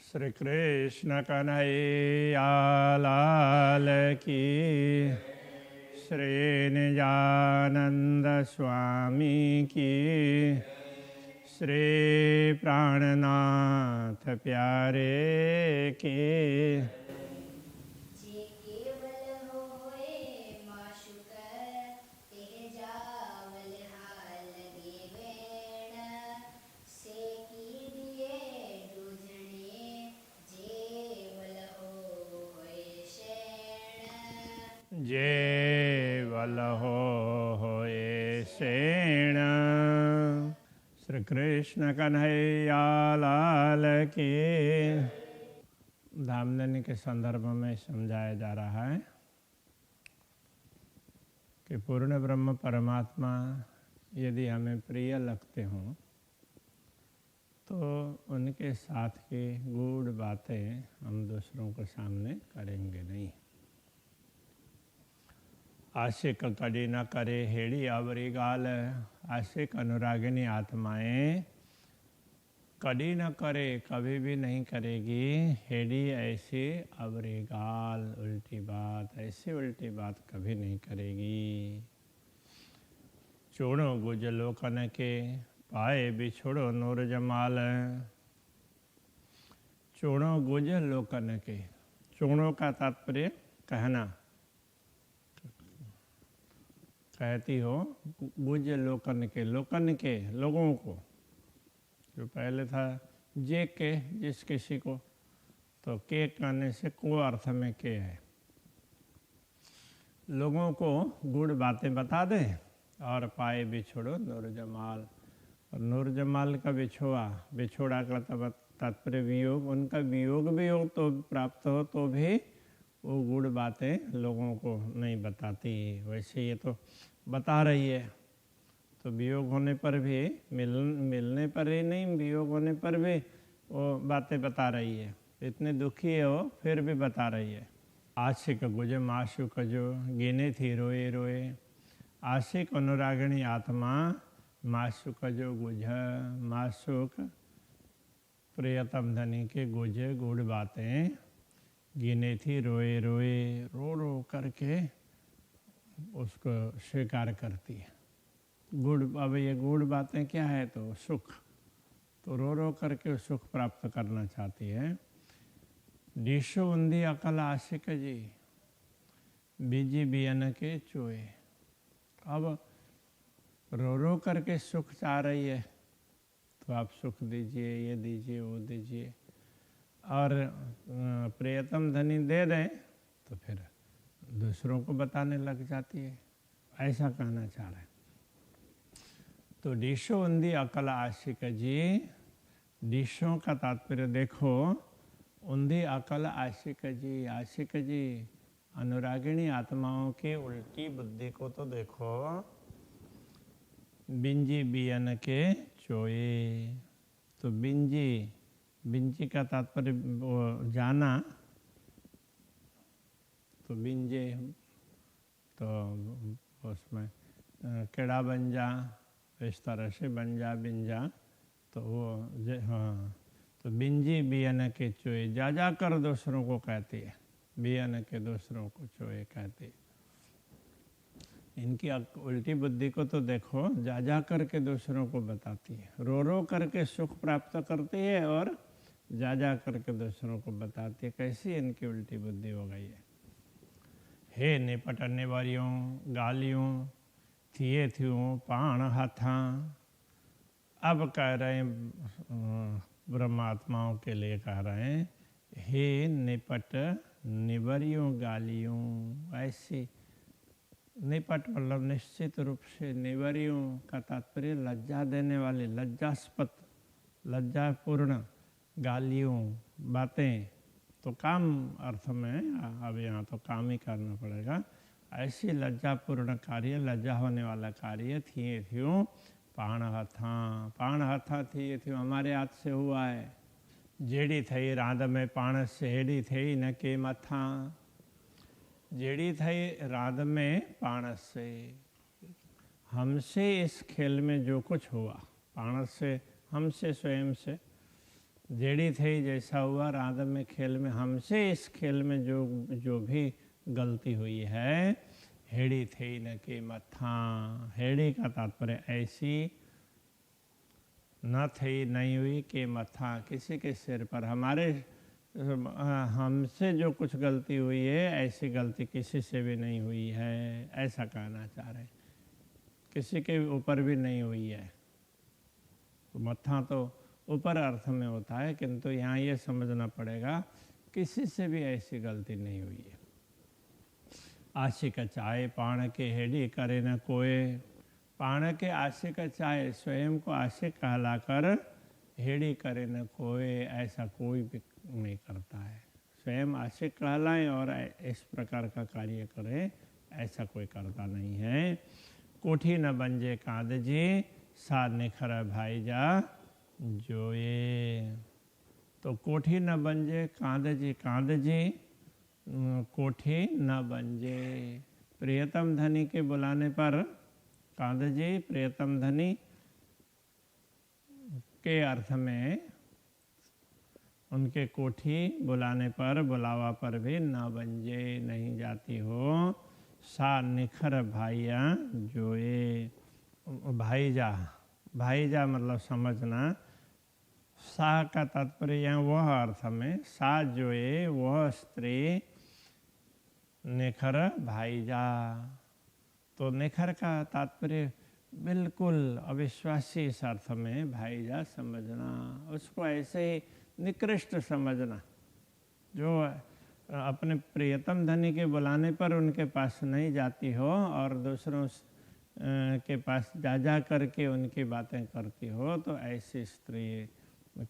श्री कृष्ण कन्हैया लाल की, श्री निजानंद स्वामी की, श्री प्राणनाथ प्यारे की। जे वल होए सेण। श्री कृष्ण कन्हैया लाल की। धामधनी के संदर्भ में समझाया जा रहा है कि पूर्ण ब्रह्म परमात्मा यदि हमें प्रिय लगते हों तो उनके साथ की गूढ़ बातें हम दूसरों के सामने करेंगे नहीं। आशिक कड़ी न करे हेड़ी आवरी गाल। आशिक अनुरागिनी आत्माएं कड़ी न करे, कभी भी नहीं करेगी हेड़ी ऐसी आवरी गाल, उल्टी बात, ऐसी उल्टी बात कभी नहीं करेगी। चूड़ो गुज लोकन के पाए बिछोड़ो नूर जमाल। चूड़ो गुज लोकन के, चूड़ों का तात्पर्य कहना, कहती हो गुज लोकन के, लोकन के लोगों को। जो पहले था जे के, जिस किसी को, तो के कहने से को अर्थ में के है। लोगों को गुड़ बातें बता दे और पाए बिछोड़ो नूर जमाल। और नूर जमाल का बिछोड़ा का तात्पर्य वियोग। उनका वियोग भी हो तो प्राप्त हो तो भी वो गुड़ बातें लोगों को नहीं बताती। वैसे ये तो बता रही है, तो वियोग होने पर भी, मिलने पर ही नहीं, वियोग होने पर भी वो बातें बता रही है। इतने दुखी है वो, फिर भी बता रही है। आशिक गुज माशुक जो गिने थी रोए रोए। आशिक अनुरागिणी आत्मा माशुक जो गुज, माशुक प्रियतम धनी के गुज गुड़ बातें गिने थी रोए रोए, रो रो करके उसको स्वीकार करती है। गुड़, अब ये गुड़ बातें क्या है, तो सुख, तो रो रो करके सुख प्राप्त करना चाहती है। डिशो उन्दी अकल आशिक जी, बीजी बियन के चोए। अब रो रो करके सुख चाह रही है, तो आप सुख दीजिए, ये दीजिए, वो दीजिए, और प्रियतम धनी दे दें तो फिर दूसरों को बताने लग जाती है। ऐसा कहना चाह रहे हैं। तो डिशो उन्दी अकल आशिक जी, डिशों का तात्पर्य देखो, उन्दी अकल आशिक जी। आशिक जी अनुरागिणी आत्माओं की उल्टी बुद्धि को तो देखो। बिंजी बियन के चोए, तो बिंजी का तात्पर्य जाना, तो बिंजे तो उसमें केड़ा बन जा, इस तरह से बन जा, बिंजा, तो वो हाँ, तो बिंजी बियन के चोए, जा जा कर दूसरों को कहती है, बियन के दूसरों को चोए कहती है। इनकी उल्टी बुद्धि को तो देखो, जा जा करके दूसरों को बताती है। रो रो करके सुख प्राप्त करती है और जा जा करके दूसरों को बताती है। कैसी इनकी उल्टी बुद्धि हो गई है। हे निपटने वारियों गालियों थिए थियों पाण हाथा। अब कह रहे हैं ब्रह्मात्माओं के लिए कह रहे हैं, हे निपट निवरियों गालियों। ऐसी निपट मतलब निश्चित रूप से, निवरियों का तात्पर्य लज्जा देने वाली, लज्जास्पद, लज्जापूर्ण गालियों, बातें, तो काम अर्थ में, अब यहाँ तो काम ही करना पड़ेगा। ऐसी लज्जापूर्ण कार्य, लज्जा होने वाला कार्य थिए थ्यों पाण हथा। पाण हथा थिए थ्यों, हमारे हाथ से हुआ है। जेड़ी थई रांध में पाण से हेड़ी थई न के मथा। जेड़ी थई रांध में पाण से, हमसे इस खेल में जो कुछ हुआ, पाण से हमसे, स्वयं से, जेड़ी थे जैसा हुआ राधा में खेल में, हमसे इस खेल में जो जो भी गलती हुई है, हेड़ी थे न के मथा, हेड़ी का तात्पर्य ऐसी न थी नहीं हुई कि मथा, किसी के सिर पर, हमारे हमसे जो कुछ गलती हुई है ऐसी गलती किसी से भी नहीं हुई है, ऐसा कहना चाह रहे, किसी के ऊपर भी नहीं हुई है। तो मत्था तो ऊपर अर्थ में होता है, किंतु यहाँ ये समझना पड़ेगा किसी से भी ऐसी गलती नहीं हुई है। आशिक चाहे पाण के हेडी करे न कोय, पाण के आशिक चाहे स्वयं को आशिक कहलाकर हेड़ी करे न कोय, ऐसा कोई भी नहीं करता है। स्वयं आशिक कहलाए और इस प्रकार का कार्य करे, ऐसा कोई करता नहीं है। कोठी न बंजे कांद जी, सा निखर भाई जा जोए। तो कोठी न बंजे कांद जी, कांद जी कोठी न बंजे, प्रियतम धनी के बुलाने पर कांद जी प्रियतम धनी के अर्थ में उनके कोठी बुलाने पर, बुलावा पर भी न बंजे नहीं जाती हो। सा निखर भाइया जोए, भाईजा, भाईजा मतलब समझना, सा का तात्पर्य यहाँ वह अर्थ में, सा जोए वह स्त्री, निखर भाईजा, तो निखर का तात्पर्य बिल्कुल अविश्वासी इस अर्थ में भाईजा समझना, उसको ऐसे ही निकृष्ट समझना, जो अपने प्रियतम धनी के बुलाने पर उनके पास नहीं जाती हो और दूसरों के पास जा जा करके उनकी बातें करती हो, तो ऐसी स्त्री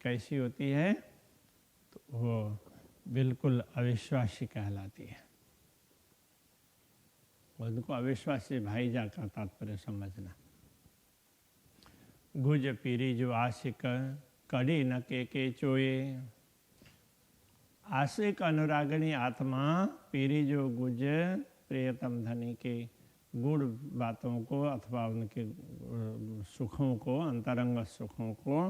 कैसी होती है, तो वो बिल्कुल अविश्वासी कहलाती है। उनको अविश्वासी भाईजा का तात्पर्य समझना। गुज पीरी जो आशिक कड़ी न के चोए, आशिक अनुरागणी आत्मा पीरी जो गुज प्रियतम धनी के गुण बातों को अथवा उनके सुखों को, अंतरंग सुखों को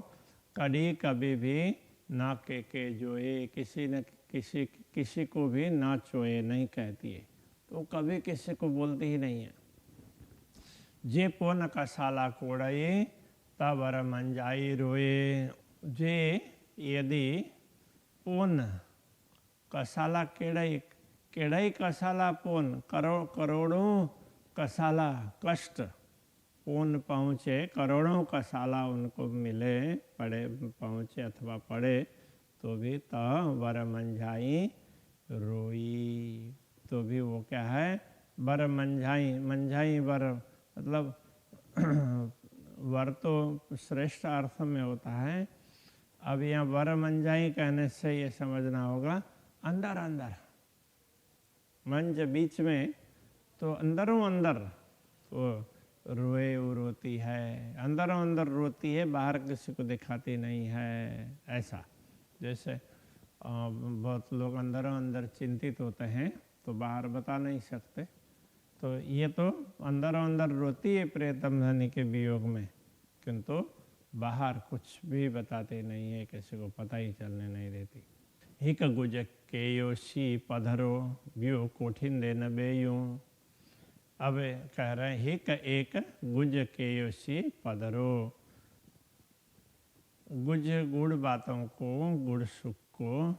कड़ी कभी भी ना के जोए, किसी न किसी को भी ना चोए नहीं कहती है, तो कभी किसी को बोलती ही नहीं है। जे पोन का साला कोड़ाए तबर मंजाई रोए, जे यदि पोन कसाला केड़ई, केड़ई कसाला पोन, करोड़ों कसाला कष्ट पोन पहुँचे, करोड़ों कसाला उनको मिले, पड़े पहुँचे अथवा पड़े, तो भी त वर मंझाई रोई, तो भी वो क्या है, वर मंझाई, मंझाई वर मतलब वर तो श्रेष्ठ अर्थ में होता है। अब यहाँ वर मंझाई कहने से ये समझना होगा अंदर अंदर, मंज बीच में, तो अंदरों अंदर तो रोए वो रोती है, अंदरों अंदर रोती है, बाहर किसी को दिखाती नहीं है। ऐसा जैसे बहुत लोग अंदरों अंदर चिंतित होते हैं तो बाहर बता नहीं सकते, तो ये तो अंदरों अंदर रोती है प्रियतम धनी के वियोग में, किंतु बाहर कुछ भी बताते नहीं है, किसी को पता ही चलने नहीं देती। हिक गुज के योशी पधरो व्यो कोठिन दे न बेयूं, अब कह रहे हैं हिक एक गुज के योशी पधरो, गुज गुड़ बातों को, गुड़ सुख को,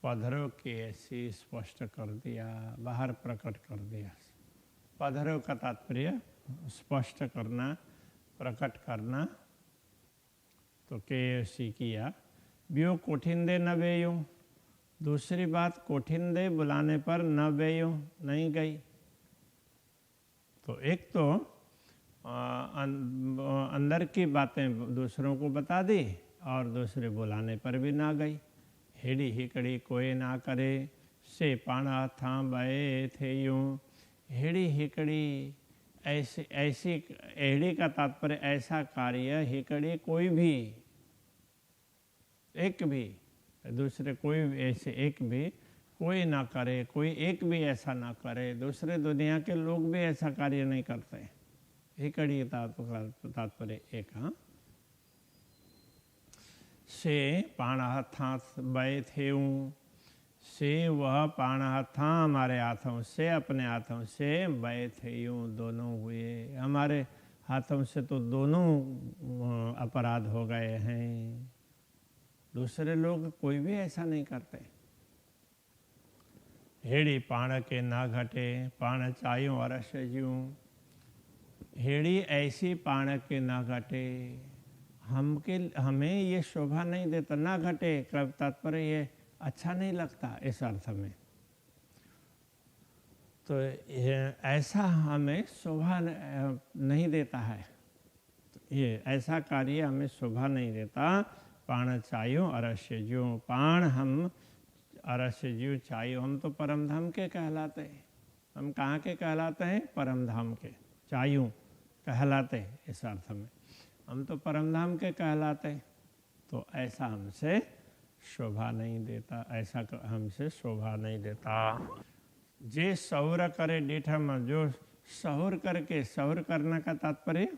पधरो के ऐसी स्पष्ट कर दिया, बाहर प्रकट कर दिया। पधरो का तात्पर्य स्पष्ट करना, प्रकट करना, तो के किया। ब्यो कोठिंदे न बेयूं, दूसरी बात कोठिंदे बुलाने पर न बेयूं, नहीं गई। तो एक तो अंदर की बातें दूसरों को बता दी और दूसरे बुलाने पर भी ना गई। हेड़ी हिकड़ी कोई ना करे, से पाना था बए थे यूं, हेड़ी हिकड़ी ऐसी ऐसी, हेड़ी का तात्पर्य ऐसा कार्य, हिकड़ी कोई भी, एक भी, दूसरे कोई ऐसे एक भी कोई ना करे, कोई एक भी ऐसा ना करे, दूसरे दुनिया के लोग भी ऐसा कार्य नहीं करते। हिकड़ी तात्पर्य एक। हाँ, से पाण हथां बय थेऊं, से वह पाण हथां हमारे हाथों से, अपने हाथों से, बय थेऊं दोनों हुए, हमारे हाथों से तो दोनों अपराध हो गए हैं। दूसरे लोग कोई भी ऐसा नहीं करते। हेड़ी पाण के ना घटे, पाण चायूं अरस ज्यूं, हेड़ी ऐसी पाण के ना घटे, हमें ये शोभा नहीं देता। ना घटे कब तात्पर्य ये अच्छा नहीं लगता इस अर्थ में। तो ऐसा हमें शोभा नहीं देता है, ये ऐसा कार्य हमें शोभा नहीं देता। पाण चायो अरस्य ज्यो, पाण हम अरस्य ज्यो चायो, हम तो परम धाम के कहलाते हैं। हम कहाँ के कहलाते हैं? परम धाम के। चायूं कहलाते हैं इस अर्थ में, हम तो परम धाम के कहलाते हैं। तो ऐसा हमसे शोभा नहीं देता, ऐसा हमसे शोभा नहीं देता। जे सहुर करे डिठम, जो सहुर करके, सहुर करने का तात्पर्य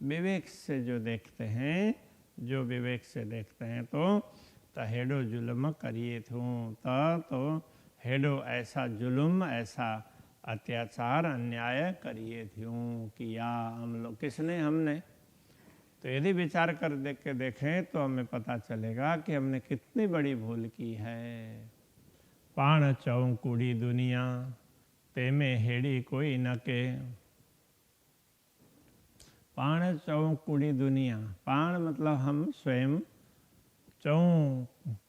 विवेक से जो देखते हैं, जो विवेक से देखते हैं, तो हेडो जुल्म करिए थूं, तो हेडो ऐसा जुल्म, ऐसा अत्याचार, अन्याय करिए थूं, किया हम लोग, किसने? हमने। तो यदि विचार कर देखें तो हमें पता चलेगा कि हमने कितनी बड़ी भूल की है। पाण चौं कूड़ी दुनिया, ते में हेड़ी कोई न के, पाण चौं कूड़ी दुनिया, पाण मतलब हम स्वयं, चौं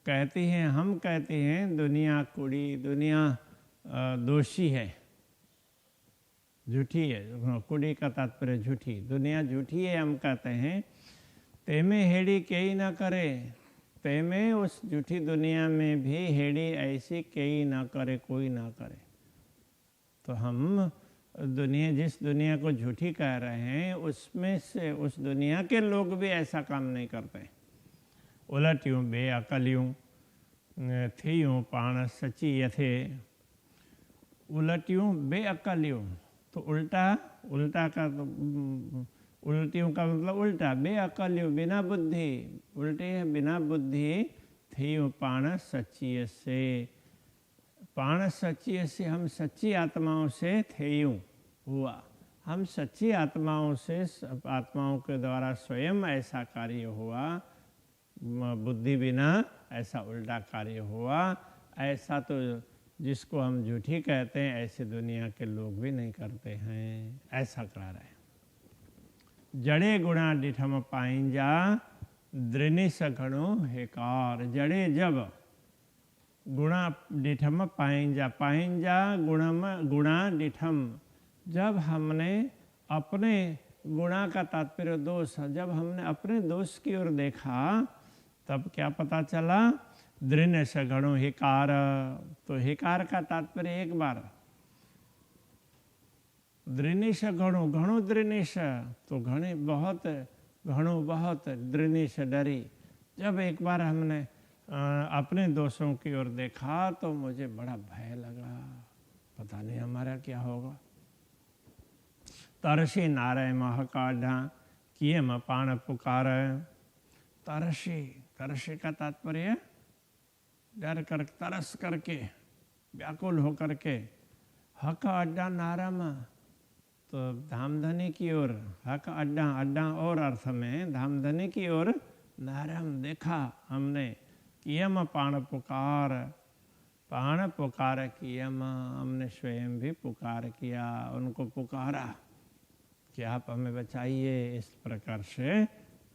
कहती हैं, हम कहते हैं दुनिया कूड़ी, दुनिया दोषी है, झूठी है। कूड़ी का तात्पर्य झूठी, दुनिया झूठी है हम कहते हैं। ते में हेड़ी कई ना करे, ते में उस झूठी दुनिया में भी हेड़ी ऐसी कई ना करे, कोई ना करे। तो हम दुनिया, जिस दुनिया को झूठी कह रहे हैं, उसमें से उस दुनिया के लोग भी ऐसा काम नहीं करते। उलटियूं बेअकलियूं थियूं पाण सची यथे, उलटियूं बेअकलियूं, तो उल्टा, उल्टा का तो उल्टियों का मतलब उल्टा, बेअकलियों बिना बुद्धि, उल्टे है बिना बुद्धि, थियूं पाण सच्ची से, पाण सच्ची से हम सच्ची आत्माओं से थेयूं हुआ, हम सच्ची आत्माओं से, आत्माओं के द्वारा स्वयं ऐसा कार्य हुआ, बुद्धि बिना ऐसा उल्टा कार्य हुआ। ऐसा तो जिसको हम झूठी कहते हैं, ऐसे दुनिया के लोग भी नहीं करते हैं, ऐसा कह रहे हैं। जड़े गुणा डिठम पाइंजा, दृनिस घणो हेकार, जड़े जब गुणा डिठम पाइंजा, पाइंजा गुणा डिठम, जब हमने अपने गुणा का तात्पर्य दोष, जब हमने अपने दोष की ओर देखा, तब क्या पता चला? दृनिस घणो हिकार, तो हिकार का तात्पर्य एक बार, दृनिश घणो, घणो दृनिश, तो घणे बहुत, घणो बहुत, दृनिश डरी। जब एक बार हमने अपने दोषों की ओर देखा तो मुझे बड़ा भय लगा, पता नहीं हमारा क्या होगा। तरसी नाराय महकाढ़ा, किए म पाण पुकार, तरसी, तरसी का तात्पर्य डर कर, तरस करके, व्याकुल होकर के, हक अड्डा नारम, तो धामधनी की ओर, हक अड्डा, अड्डा और अर्थ में धामधनी की ओर, नारम देखा हमने, कियम पाण पुकार, पाण पुकार कियम, हमने स्वयं भी पुकार किया, उनको पुकारा कि आप हमें बचाइए। इस प्रकार से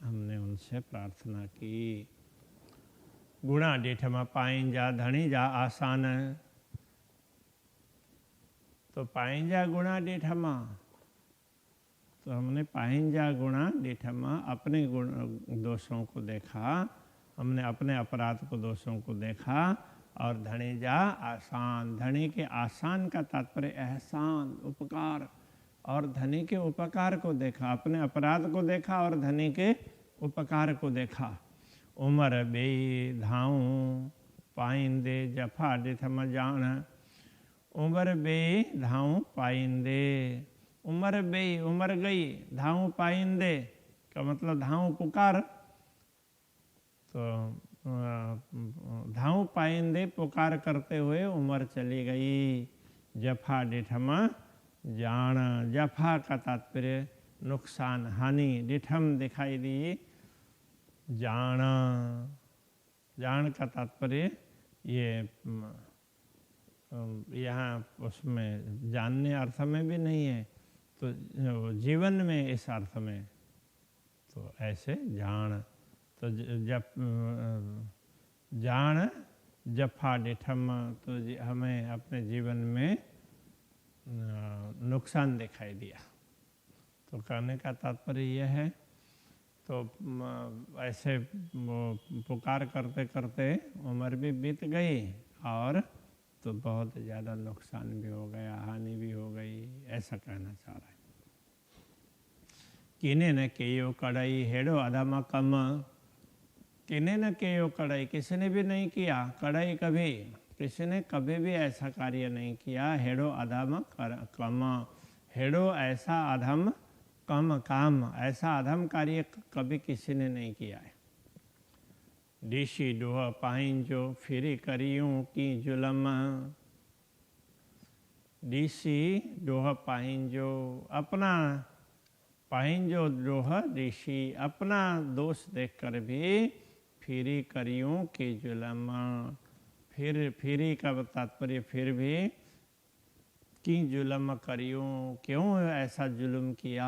हमने उनसे प्रार्थना की। गुणा डिठम पाइंजा, धनी जा आसान, तो पाइंजा गुणा डिठमा, तो हमने पाइंजा गुणा डिठमा, अपने गुण दोषों को देखा, हमने अपने अपराध को, दोषों को देखा। और धनी जा आसान, धनी के आसान का तात्पर्य एहसान, उपकार, और धनी के उपकार को देखा, अपने अपराध को देखा और धनी के उपकार को देखा। उमर बे धाऊं पाइंदे, जफा डिठम जान, उमर बे धाऊं पाइंदे, उमर बे, उमर गई, धाऊं पाइंदे का मतलब धाऊं पुकार, तो धाऊ पाइंदे पुकार करते हुए उम्र चली गई। जफा डिठमा जान, जफा का तात्पर्य नुकसान हानि, डिठम दिखाई दी, जान, जान का तात्पर्य ये यहाँ उसमें जानने अर्थ में भी नहीं है, तो जीवन में इस अर्थ में, तो ऐसे जान, तो जब जान जफा डिठम, तो हमें अपने जीवन में नुकसान दिखाई दिया। तो कहने का तात्पर्य यह है, तो ऐसे पुकार करते करते उम्र भी बीत गई और तो बहुत ज़्यादा नुकसान भी हो गया, हानि भी हो गई, ऐसा कहना चाह रहा है। किने न केयो कड़ाई हेड़ो अधमा कम, किने न केयो कड़ाई, किसी ने भी नहीं किया कड़ाई, कभी किसी ने कभी भी ऐसा कार्य नहीं किया। हेड़ो अधम कम, हेड़ो ऐसा अधम, कम काम, ऐसा अधम कार्य कभी किसी ने नहीं किया है। डिशी डोह पाइंजो फिरी करियूं की जुलम, डिशी डोह पाइंजो, अपना पाइंजो डोह डिशी, अपना दोष देखकर भी फिरी करियूं की जुलम, फिर फिरी का तात्पर्य फिर भी, की जुलम करियूं, क्यों ऐसा जुल्म किया,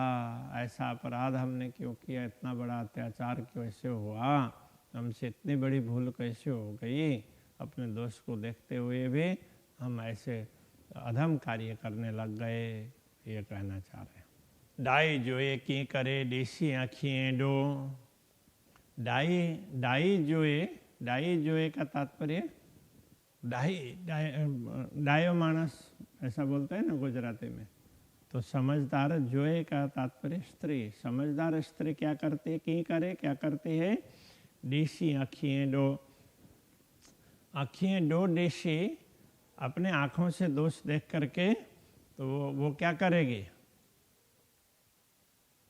ऐसा अपराध हमने क्यों किया, इतना बड़ा अत्याचार कैसे हुआ, हमसे इतनी बड़ी भूल कैसे हो गई, अपने दोस्त को देखते हुए भी हम ऐसे अधम कार्य करने लग गए, ये कहना चाह रहे हैं। डाई जोए की करे देसी आँखियाँ डो, डाई डाई जोए का तात्पर्य डायो मानस ऐसा बोलते हैं ना गुजराती में, तो समझदार जोए का तात्पर्य स्त्री, समझदार स्त्री क्या करती, की करे क्या करती है, देशी आँखियाँ डो, आँखियाँ डो देशी, अपने आँखों से दोष देख करके तो वो क्या करेगी,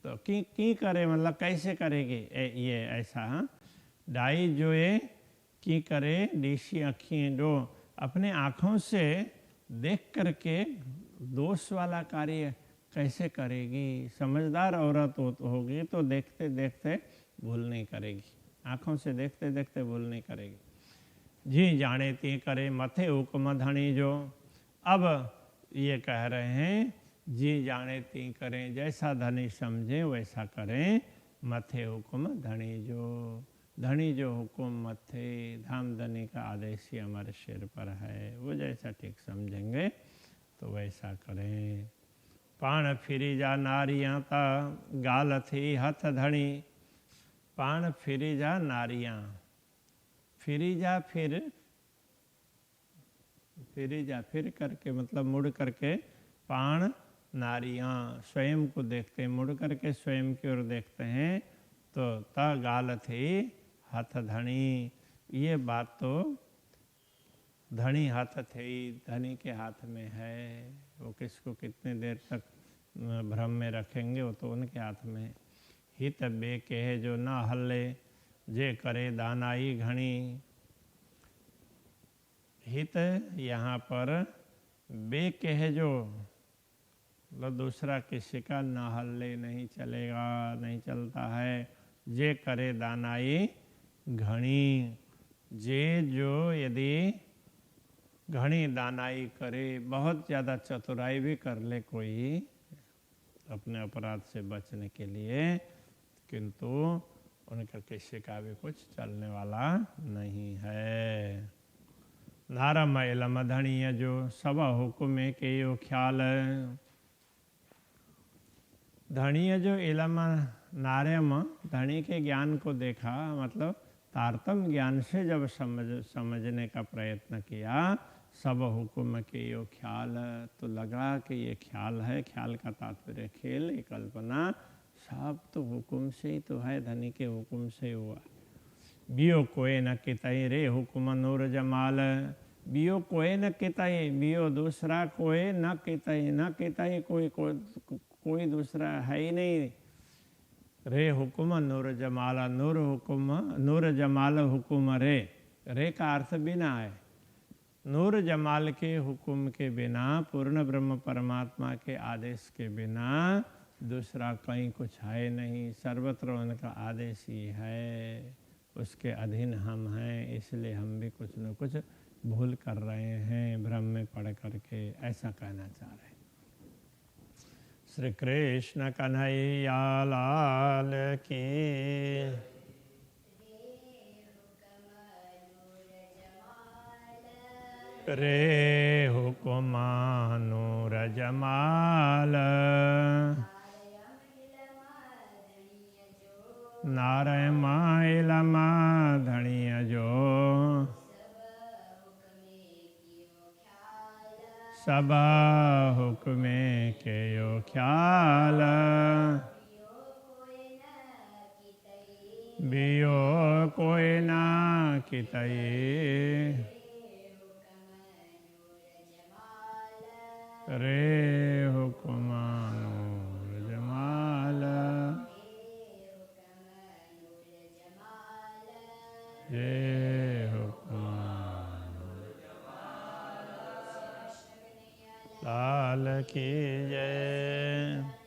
तो की करे मतलब कैसे करेगी, ये ऐसा। हाँ, डाई जोए की करे देशी आँखियाँ डो, अपने आँखों से देख करके दोष वाला कार्य कैसे करेगी। समझदार औरत होगी तो देखते देखते भूल नहीं करेगी, आँखों से देखते देखते भूल नहीं करेगी। जी जाने ती करे मथे हुक्म धनी जो, अब ये कह रहे हैं जी जाने ती करें, जैसा धनी समझे वैसा करें, मथे हुक्म धनी जो, धनी जो हुक्म मथे, धाम धनी का आदेश ही हमारे सिर पर है, वो जैसा ठीक समझेंगे तो वैसा करें। पाण फिरी जा नारियाँ ता गाल थी हथ धनी, पाण फिरी जा नारियाँ, फिरी जा फिर करके मतलब मुड़ करके, पाण नारियाँ स्वयं को देखते, मुड़ करके स्वयं की ओर देखते हैं, तो ता गाल थी हाथ धनी, ये बात तो धनी हाथ थे, धनी के हाथ में है, वो किसको कितने देर तक भ्रम में रखेंगे, वो तो उनके हाथ में है। हित बे कहे जो ना हल्ले, जे करे दानाई घनी, हित यहाँ पर बे कहे जो मतलब दूसरा किसी का ना हल्ले नहीं चलेगा, नहीं चलता है। जे करे दानाई घनी, जे जो यदि घनी दानाई करे, बहुत ज़्यादा चतुराई भी कर ले कोई अपने अपराध से बचने के लिए, किंतु उनका किसी का भी कुछ चलने वाला नहीं है। नारम इलम धनीय जो सब हुक्म के यो ख्याल, धनीय जो इलम नार्यम, धनी के ज्ञान को देखा, मतलब तारतम ज्ञान से जब समझने का प्रयत्न किया, सब हुक्म के यो ख्याल, तो लगा कि ये ख्याल है, ख्याल का तात्पर्य खेल, ये कल्पना, सब तो हुक्म से ही तो है, धनी के हुक्म से हुआ। बियो कोई न कितई रे हुक्म नूर जमाल, बियो कोई न कितई, बियो दूसरा कोई न कितई, न कितई कोई दूसरा है ही नहीं रे हुकुम नूर जमाला, नूर हुकुम नूर जमाल हुकुम रे का अर्थ बिना है। नूर जमाल के हुक्म के बिना, पूर्ण ब्रह्म परमात्मा के आदेश के बिना दूसरा कहीं कुछ है नहीं, सर्वत्र उनका आदेश ही है, उसके अधीन हम हैं, इसलिए हम भी कुछ न कुछ भूल कर रहे हैं भ्रम में पड़ करके, ऐसा कहना चाह रहे हैं। श्री कृष्ण कन्हैया लाल की। रे हुकुमा नूर जमाल, नाराय माइलमा धनिय जो, सब हुक्मे के यो ख्याल, बियो कोई ना कितई, रे हुक्मा नूर जमाल, ये हुक्मा लाल की जय।